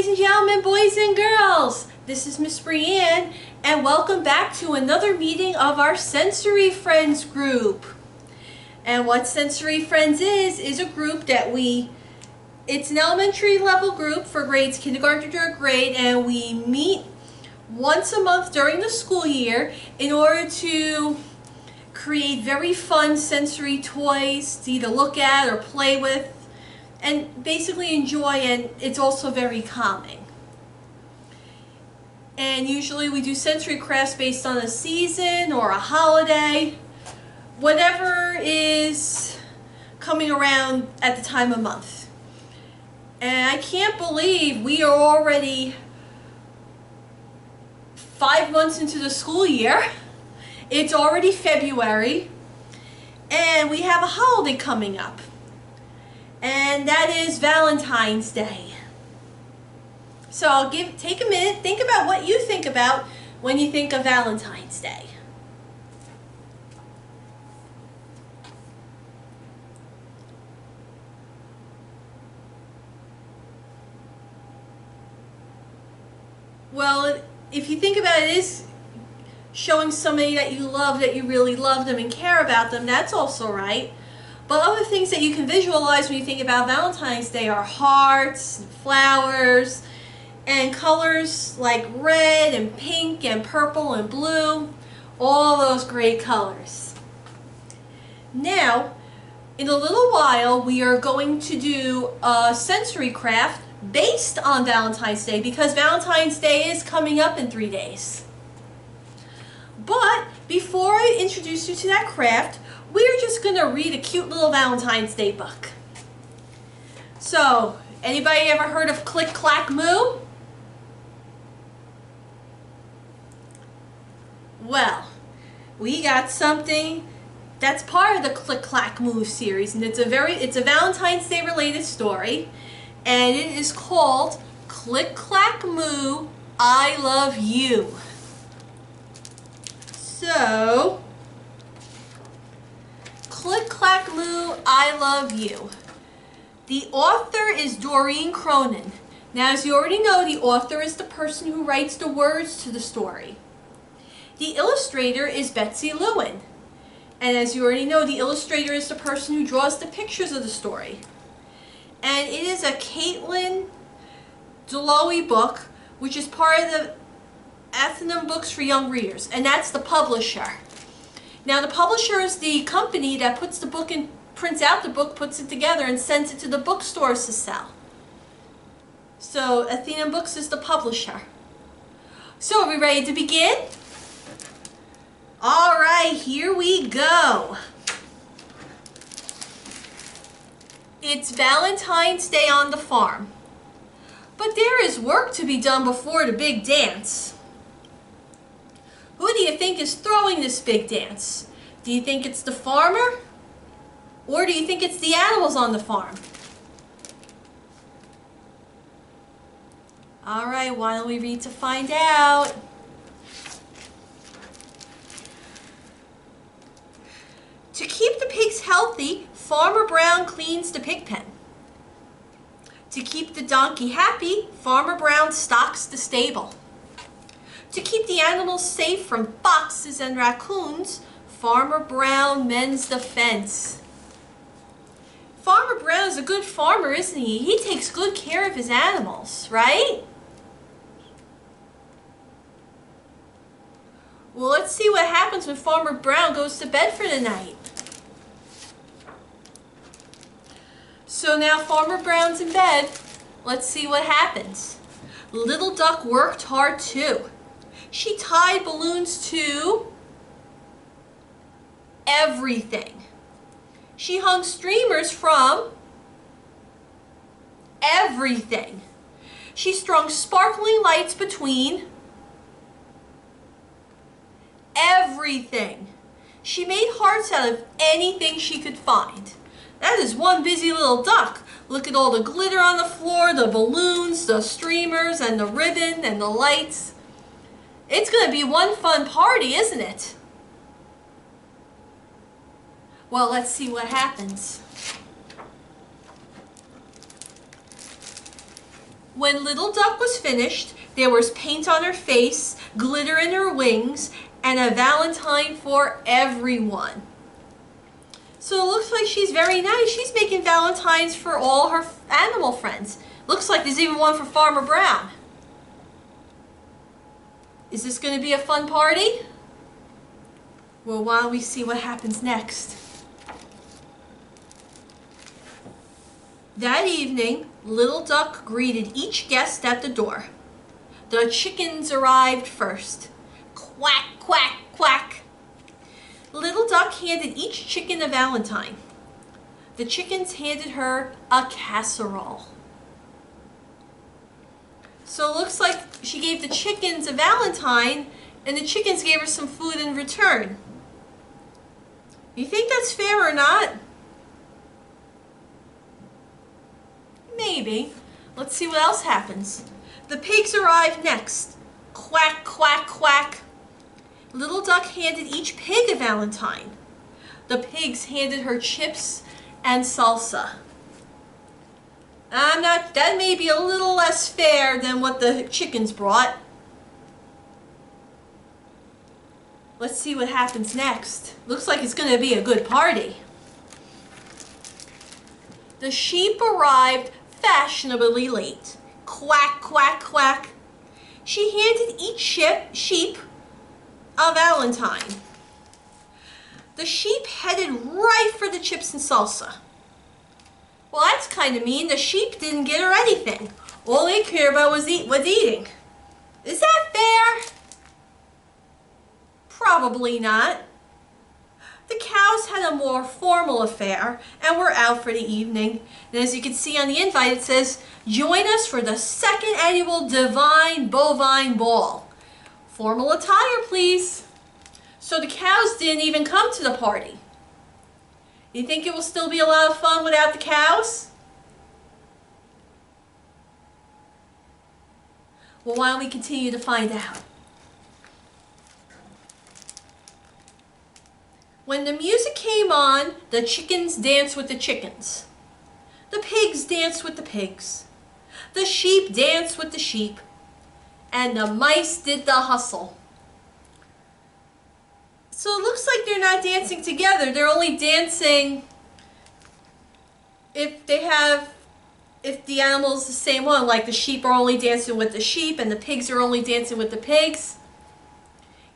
ladies and gentlemen, boys and girls. This is Miss Brianne, and welcome back to another meeting of our Sensory Friends group. And what Sensory Friends is a group that it's an elementary level group for grades kindergarten to 3rd grade, and we meet once a month during the school year in order to create very fun sensory toys to either look at or play with and basically enjoy, and it's also very calming. And usually we do sensory crafts based on a season or a holiday, whatever is coming around at the time of month. And I can't believe we are already 5 months into the school year. It's already February, and we have a holiday coming up, and that is Valentine's Day. So I'll take a minute, think about what you think about when you think of Valentine's Day. Well, if you think about it, it is showing somebody that you love, that you really love them and care about them. That's also right. But other things that you can visualize when you think about Valentine's Day are hearts, and flowers, and colors like red and pink and purple and blue. All those great colors. Now, in a little while, we are going to do a sensory craft based on Valentine's Day, because Valentine's Day is coming up in 3 days. But before I introduce you to that craft, we're just going to read a cute little Valentine's Day book. So, anybody ever heard of Click, Clack, Moo? Well, we got something that's part of the Click, Clack, Moo series, and it's a Valentine's Day related story, and it is called Click, Clack, Moo, I Love You. So, Click, Clack, Moo, I Love You. The author is Doreen Cronin. Now, as you already know, the author is the person who writes the words to the story. The illustrator is Betsy Lewin. And as you already know, the illustrator is the person who draws the pictures of the story. And it is a Caitlyn Dluohy Book, which is part of the Athenum Books for young readers, and that's the publisher. Now, the publisher is the company that puts the book in, prints out the book, puts it together, and sends it to the bookstores to sell. So, Athenum Books is the publisher. So, are we ready to begin? All right, here we go. It's Valentine's Day on the farm, but there is work to be done before the big dance. Who do you think is throwing this big dance? Do you think it's the farmer? Or do you think it's the animals on the farm? All right, why don't we read to find out? To keep the pigs healthy, Farmer Brown cleans the pig pen. To keep the donkey happy, Farmer Brown stocks the stable. To keep the animals safe from foxes and raccoons, Farmer Brown mends the fence. Farmer Brown is a good farmer, isn't he? He takes good care of his animals, right? Well, let's see what happens when Farmer Brown goes to bed for the night. So now Farmer Brown's in bed. Let's see what happens. Little Duck worked hard too. She tied balloons to everything. She hung streamers from everything. She strung sparkling lights between everything. She made hearts out of anything she could find. That is one busy little duck. Look at all the glitter on the floor, the balloons, the streamers, and the ribbon, and the lights. It's going to be one fun party, isn't it? Well, let's see what happens. When Little Duck was finished, there was paint on her face, glitter in her wings, and a valentine for everyone. So it looks like she's very nice. She's making valentines for all her animal friends. Looks like there's even one for Farmer Brown. Is this going to be a fun party? Well, why don't we see what happens next? That evening, Little Duck greeted each guest at the door. The chickens arrived first. Quack, quack, quack. Little Duck handed each chicken a valentine. The chickens handed her a casserole. So it looks like she gave the chickens a valentine and the chickens gave her some food in return. You think that's fair or not? Maybe. Let's see what else happens. The pigs arrived next. Quack, quack, quack. Little Duck handed each pig a valentine. The pigs handed her chips and salsa. That may be a little less fair than what the chickens brought. Let's see what happens next. Looks like it's going to be a good party. The sheep arrived fashionably late. Quack, quack, quack. She handed each sheep a valentine. The sheep headed right for the chips and salsa. Well, that's kind of mean. The sheep didn't get her anything. All they cared about was eating. Is that fair? Probably not. The cows had a more formal affair and were out for the evening. And as you can see on the invite, it says, "Join us for the second annual Divine Bovine Ball. Formal attire, please." So the cows didn't even come to the party. You think it will still be a lot of fun without the cows? Well, why don't we continue to find out? When the music came on, the chickens danced with the chickens. The pigs danced with the pigs. The sheep danced with the sheep. And the mice did the hustle. So it looks like they're not dancing together. They're only dancing if the animal's the same one. Like the sheep are only dancing with the sheep and the pigs are only dancing with the pigs.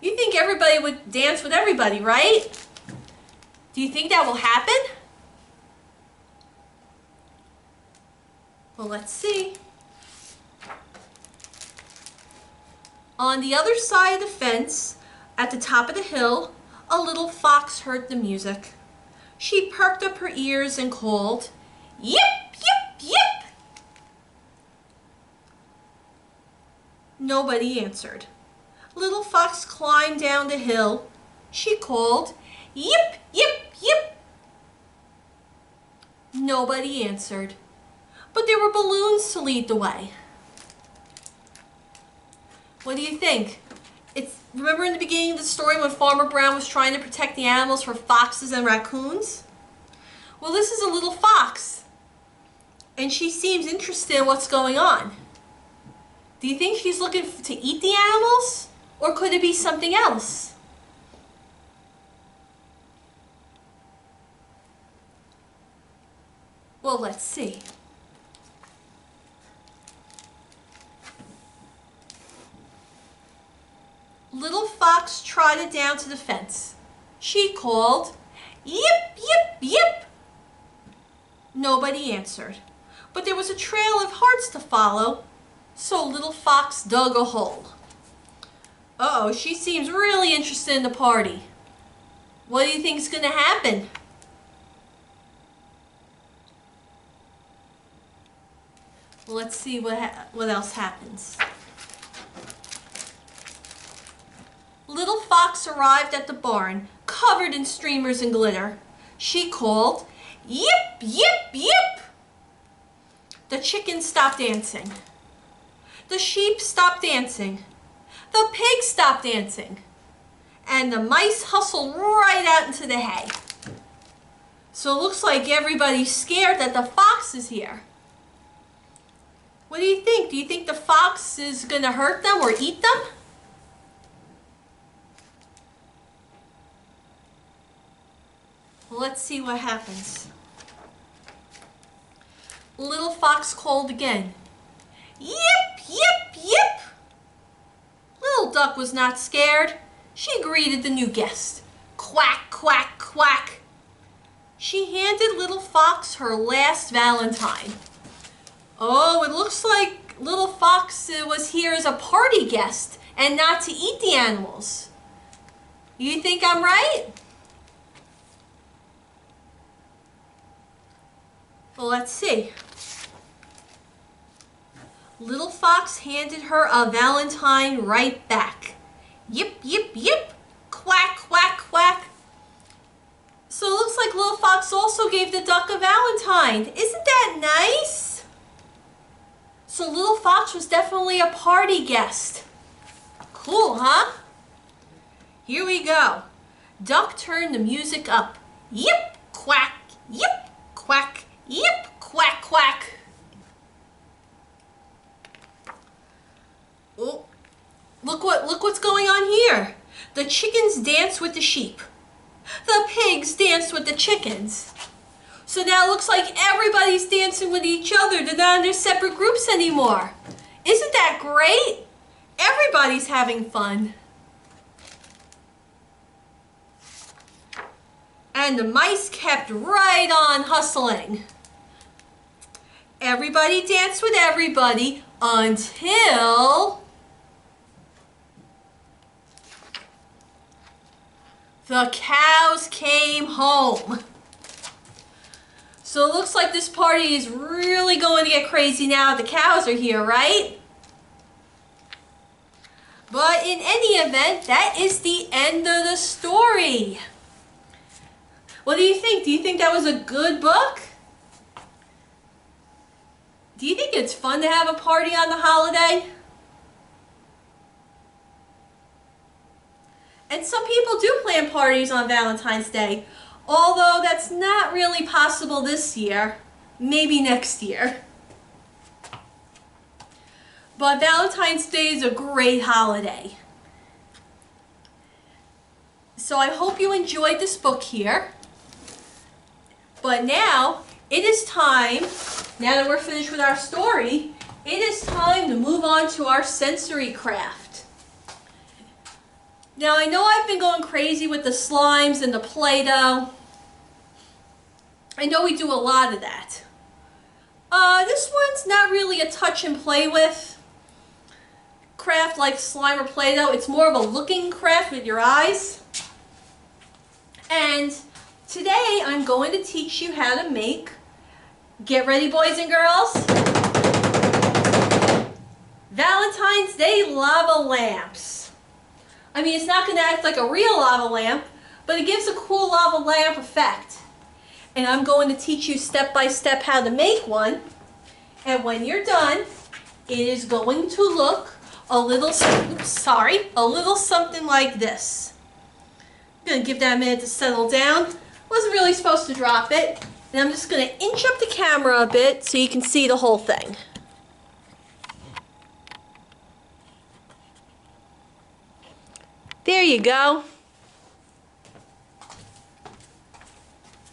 You think everybody would dance with everybody, right? Do you think that will happen? Well, let's see. On the other side of the fence, at the top of the hill, a little fox heard the music. She perked up her ears and called, "Yip, yip, yip!" Nobody answered. Little fox climbed down the hill. She called, "Yip, yip, yip!" Nobody answered, but there were balloons to lead the way. What do you think? Remember in the beginning of the story when Farmer Brown was trying to protect the animals from foxes and raccoons? Well, this is a little fox, and she seems interested in what's going on. Do you think she's looking to eat the animals, or could it be something else? Well, let's see. Little fox trotted down to the fence. She called, "Yip, yip, yip!" Nobody answered, but there was a trail of hearts to follow, so little fox dug a hole. Uh-oh, she seems really interested in the party. What do you think is going to happen? Well, let's see what else happens. Little fox arrived at the barn, covered in streamers and glitter. She called, "Yip, yip, yip!" The chickens stopped dancing. The sheep stopped dancing. The pigs stopped dancing. And the mice hustled right out into the hay. So it looks like everybody's scared that the fox is here. What do you think? Do you think the fox is going to hurt them or eat them? Well, let's see what happens. Little fox called again. Yip, yip, yip. Little duck was not scared. She greeted the new guest. Quack, quack, quack. She handed little fox her last Valentine. Oh, it looks like little fox was here as a party guest and not to eat the animals. You think I'm right? Well, let's see. Little fox handed her a Valentine right back. Yip, yip, yip. Quack, quack, quack. So it looks like little fox also gave the duck a Valentine. Isn't that nice? So little fox was definitely a party guest. Cool, huh? Here we go. Duck turned the music up. Yip, quack, yip, quack, yip, quack, quack. Oh, look what's going on here. The chickens dance with the sheep. The pigs dance with the chickens. So now it looks like everybody's dancing with each other. They're not in their separate groups anymore. Isn't that great? Everybody's having fun. And the mice kept right on hustling. Everybody danced with everybody until the cows came home. So it looks like this party is really going to get crazy now the cows are here, right? But in any event, that is the end of the story. What do you think? Do you think that was a good book? Do you think it's fun to have a party on the holiday? And some people do plan parties on Valentine's Day, although that's not really possible this year. Maybe next year. But Valentine's Day is a great holiday. So I hope you enjoyed this book here. But now, it is time, now that we're finished with our story, it is time to move on to our sensory craft. Now I know I've been going crazy with the slimes and the Play-Doh. I know we do a lot of that. This one's not really a touch and play with craft like slime or Play-Doh. It's more of a looking craft with your eyes. And today I'm going to teach you how to make, get ready boys and girls, Valentine's Day lava lamps. I mean, it's not going to act like a real lava lamp, but it gives a cool lava lamp effect. And I'm going to teach you step by step how to make one. And when you're done, it is going to look a little, a little something like this. I'm going to give that a minute to settle down. Wasn't really supposed to drop it. And I'm just going to inch up the camera a bit so you can see the whole thing. There you go.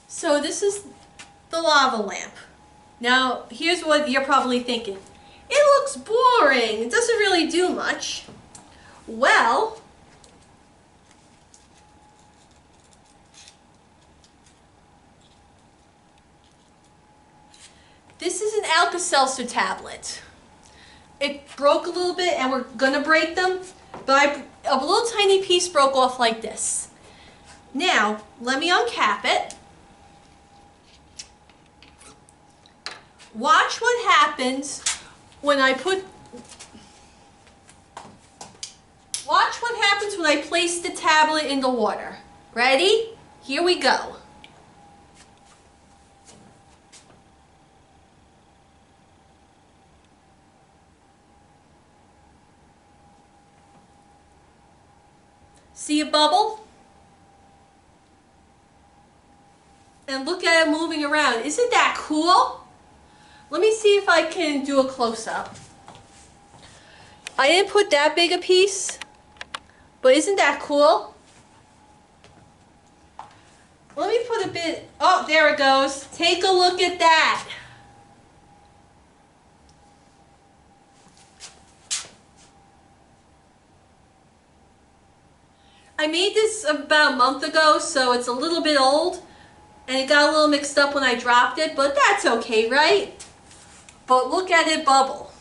So this is the lava lamp. Now, here's what you're probably thinking. It looks boring. It doesn't really do much. Well, this is an Alka-Seltzer tablet. It broke a little bit and we're gonna break them, but a little tiny piece broke off like this. Now, let me uncap it. Watch what happens when I place the tablet in the water. Ready? Here we go. See a bubble? And look at it moving around. Isn't that cool? Let me see if I can do a close-up. I didn't put that big a piece, but isn't that cool? Let me put a bit, oh, there it goes. Take a look at that. I made this about a month ago, so it's a little bit old, and it got a little mixed up when I dropped it, but that's okay, right? But look at it bubble.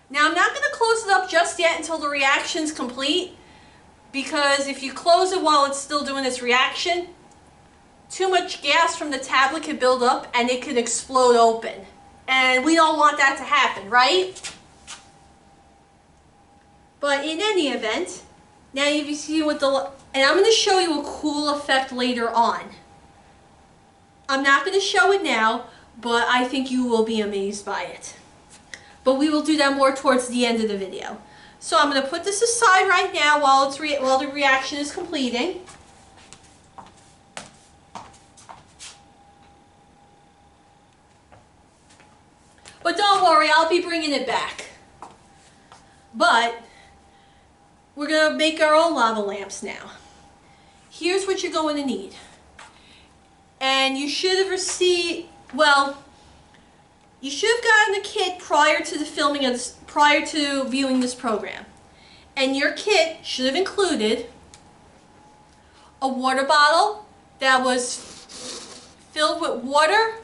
Now I'm not going to close it up just yet until the reaction's complete, because if you close it while it's still doing its reaction, too much gas from the tablet can build up and it can explode open. And we don't want that to happen, right? But in any event, now you see what and I'm going to show you a cool effect later on. I'm not going to show it now, but I think you will be amazed by it. But we will do that more towards the end of the video. So I'm going to put this aside right now while the reaction is completing. But don't worry, I'll be bringing it back. But we're going to make our own lava lamps now. Here's what you're going to need. And you should have received, well, you should have gotten the kit prior to the filming of this, prior to viewing this program. And your kit should have included a water bottle that was filled with water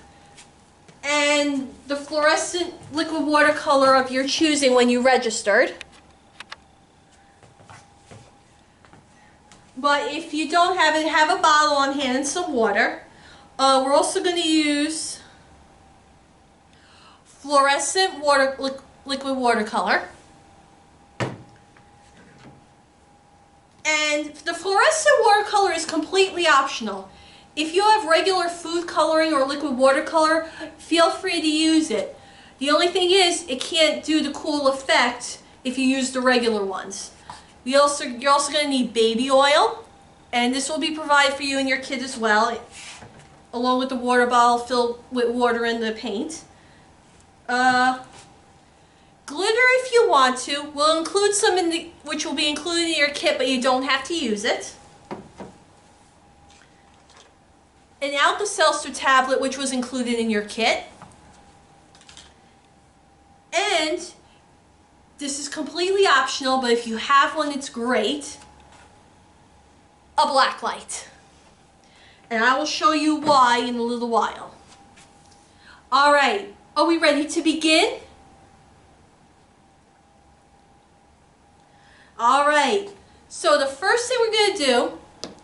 and the fluorescent liquid watercolor of your choosing when you registered. But if you don't have it, have a bottle on hand and some water. We're also going to use fluorescent liquid watercolor. And the fluorescent watercolor is completely optional. If you have regular food coloring or liquid watercolor, feel free to use it. The only thing is, it can't do the cool effect if you use the regular ones. You're also going to need baby oil, and this will be provided for you and your kid as well, along with the water bottle filled with water and the paint. Glitter if you want to. We'll include some which will be included in your kit, but you don't have to use it. An Alka-Seltzer tablet, which was included in your kit. And this is completely optional, but if you have one, it's great. A blacklight. And I will show you why in a little while. Alright, are we ready to begin? Alright, so the first thing we're going to do,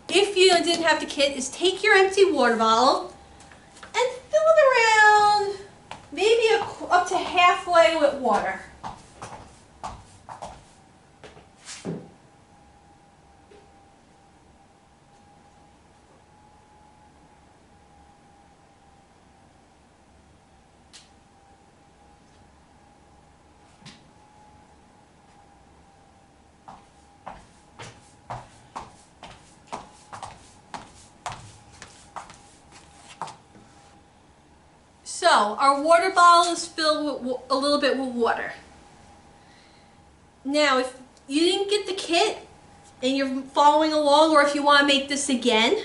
if you didn't have the kit, is take your empty water bottle and fill it around maybe up to halfway with water. So, our water bottle is filled with a little bit with water. Now, if you didn't get the kit and you're following along, or if you want to make this again,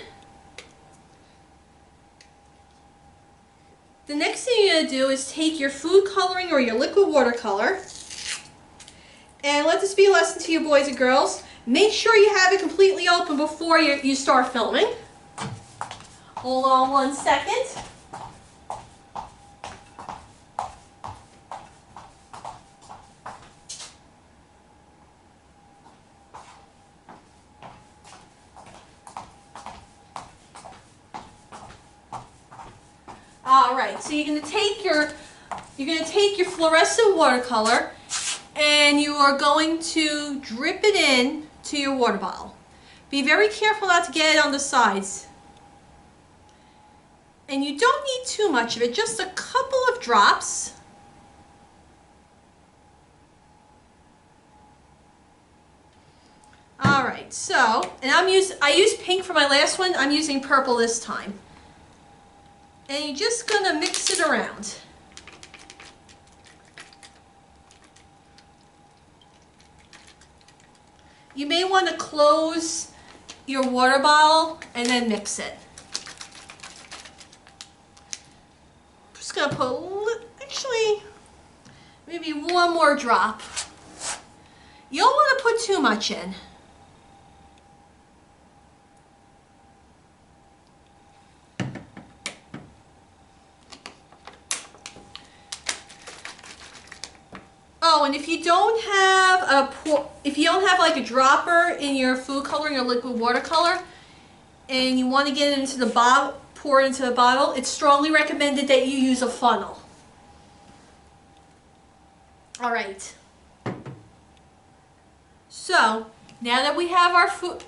the next thing you're going to do is take your food coloring or your liquid watercolor, and let this be a lesson to you boys and girls. Make sure you have it completely open before you start filming. Hold on one second. Alright, so you're going to take your fluorescent watercolor and you are going to drip it in to your water bottle. Be very careful not to get it on the sides. And you don't need too much of it, just a couple of drops. Alright, so, and I used pink for my last one, I'm using purple this time. And you're just going to mix it around. You may want to close your water bottle and then mix it. I'm just going to put actually maybe one more drop. You don't want to put too much in. Oh, and if you don't have like a dropper in your food coloring or liquid watercolor, and you want to get it into the bottle, pour it into the bottle, it's strongly recommended that you use a funnel. All right. So now that we have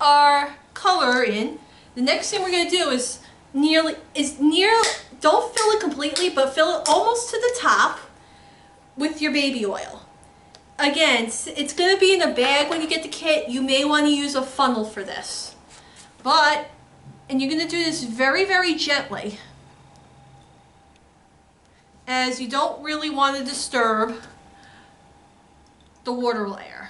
our color in, the next thing we're going to do is don't fill it completely, but fill it almost to the top with your baby oil. Again, it's going to be in a bag when you get the kit. You may want to use a funnel for this. And you're going to do this very, very gently, as you don't really want to disturb the water layer.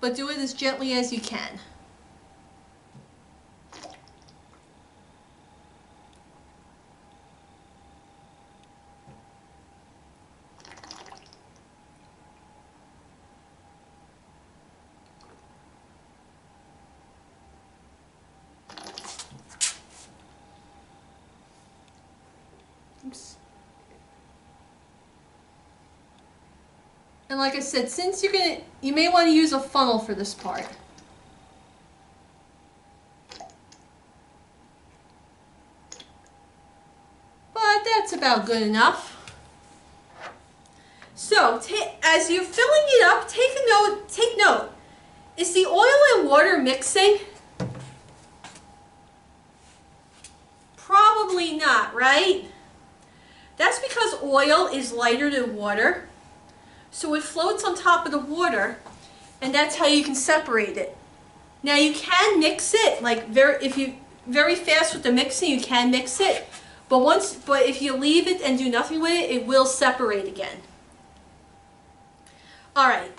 But do it as gently as you can. Oops. And like I said, since you may want to use a funnel for this part. But that's about good enough. So, as you're filling it up, take note. Is the oil and water mixing? Probably not, right? That's because oil is lighter than water. So it floats on top of the water, and that's how you can separate it. Now you can mix it, like if you very fast with the mixing, you can mix it. But if you leave it and do nothing with it, it will separate again. All right.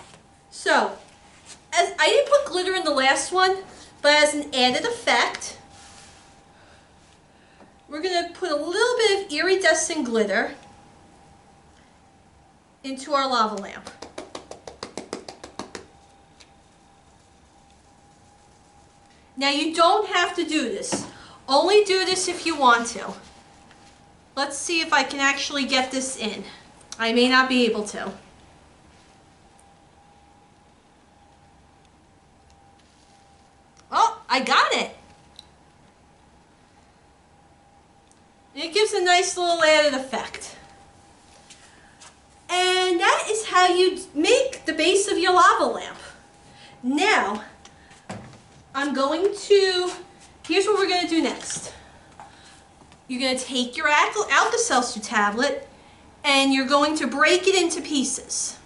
So, I didn't put glitter in the last one, but as an added effect, we're going to put a little bit of iridescent glitter into our lava lamp. Now you don't have to do this. Only do this if you want to. Let's see if I can actually get this in. I may not be able to. Oh, I got it. It gives a nice little added effect. And that is how you make the base of your lava lamp. Now, here's what we're going to do next. You're going to take your Alka-Seltzer tablet and you're going to break it into pieces.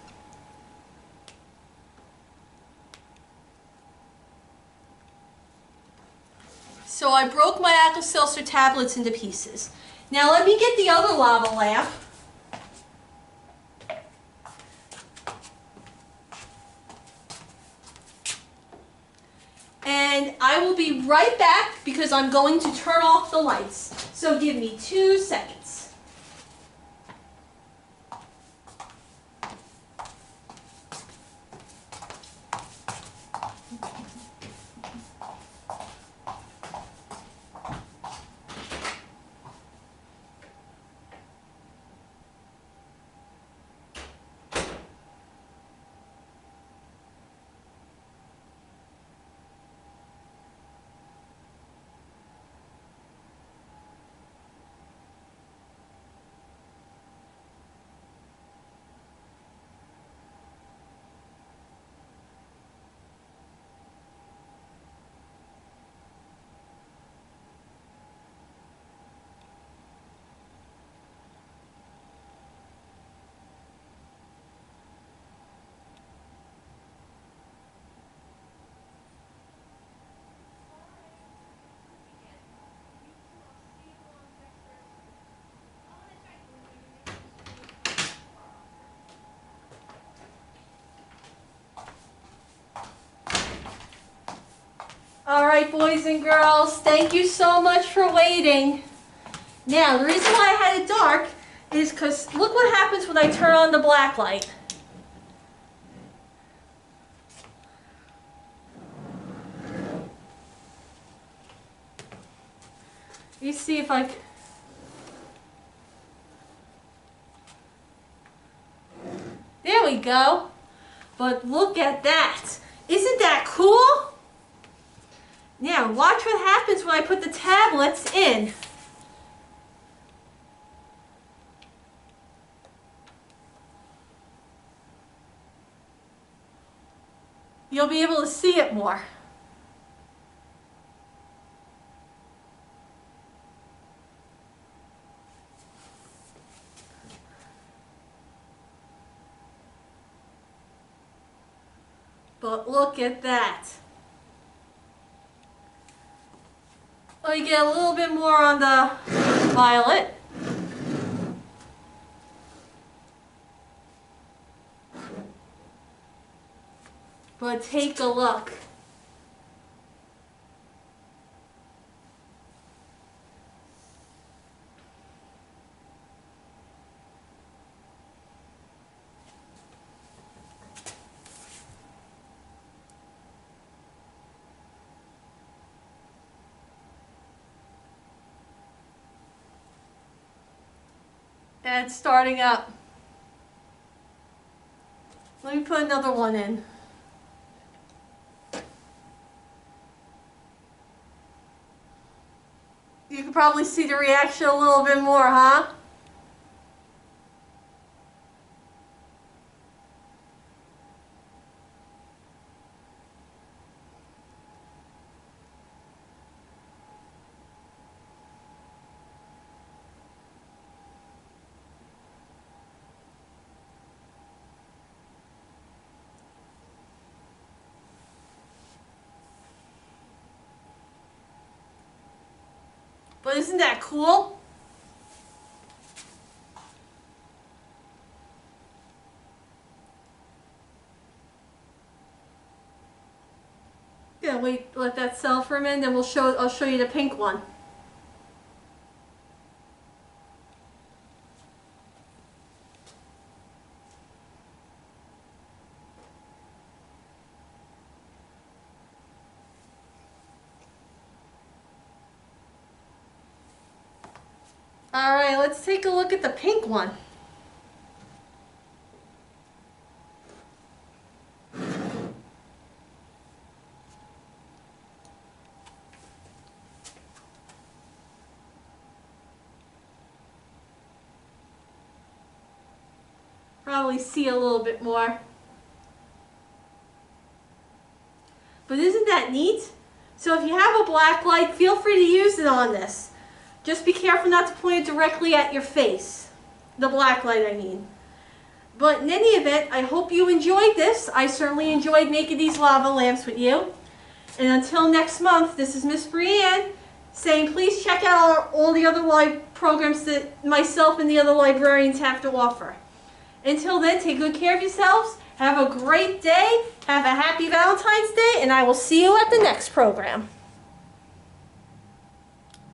So I broke my Alka-Seltzer tablets into pieces. Now let me get the other lava lamp. And I will be right back because I'm going to turn off the lights. So give me 2 seconds. All right, boys and girls, thank you so much for waiting. Now, the reason why I had it dark is because look what happens when I turn on the black light. You see if I... There we go. But look at that. Isn't that cool? Now, watch what happens when I put the tablets in. You'll be able to see it more. But look at that. Let me get a little bit more on the violet. But take a look. And it's starting up. Let me put another one in. You can probably see the reaction a little bit more, huh? But isn't that cool? Yeah, wait, let that sell for a minute, then I'll show you the pink one. All right, let's take a look at the pink one. Probably see a little bit more. But isn't that neat? So if you have a black light, feel free to use it on this. Just be careful not to point it directly at your face. The black light, I mean. But in any event, I hope you enjoyed this. I certainly enjoyed making these lava lamps with you. And until next month, this is Miss Brianne saying please check out all the other programs that myself and the other librarians have to offer. Until then, take good care of yourselves. Have a great day. Have a happy Valentine's Day. And I will see you at the next program.